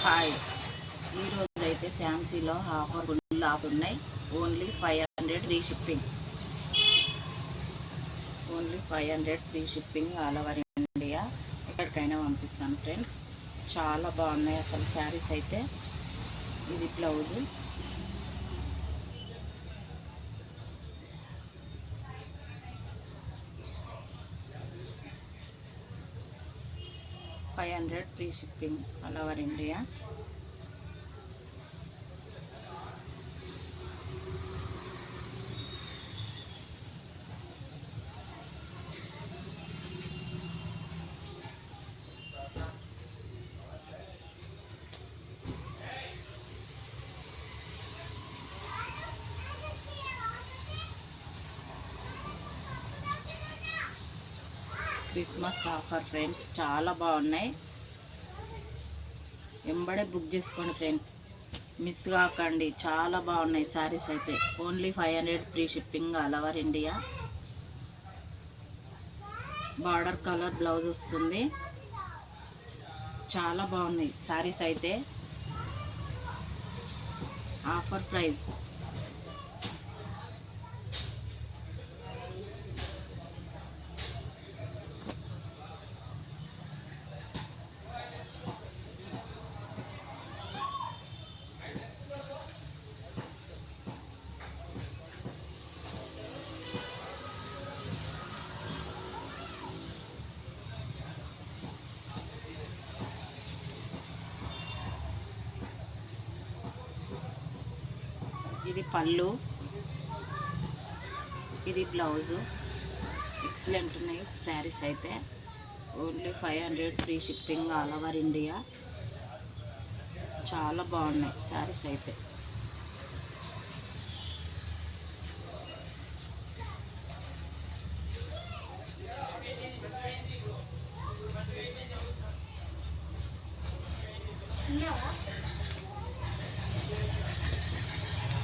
Hi, ఈరోజు అయితే ఫ్యాన్సీలో offer full of ఉన్నాయి. Only 500 free shipping. Only 500 free shipping all over India. ఎక్కడికైనా పంపిస్తాను ఫ్రెండ్స్. చాలా బాగున్నాయి అసలు శారీస్ అయితే. ఇది blouse, $500 free shipping all over India. Christmas offer friends, చాలా బాగున్నాయి. వెంబడే బుక్ చేసుకోండి ఫ్రెండ్స్, మిస్ కాకండి. చాలా బాగున్నాయి శారీస్ అయితే. Only 500 free shipping all over India. Border colour blouse వస్తుంది. చాలా బాగున్నాయి శారీస్ అయితే. Offer price. ఇది పళ్ళు, ఇది బ్లౌజు. ఎక్సలెంట్ ఉన్నాయి శారీస్ అయితే. Only 500 free shipping all over India. చాలా బాగున్నాయి శారీస్ అయితే. Yeah.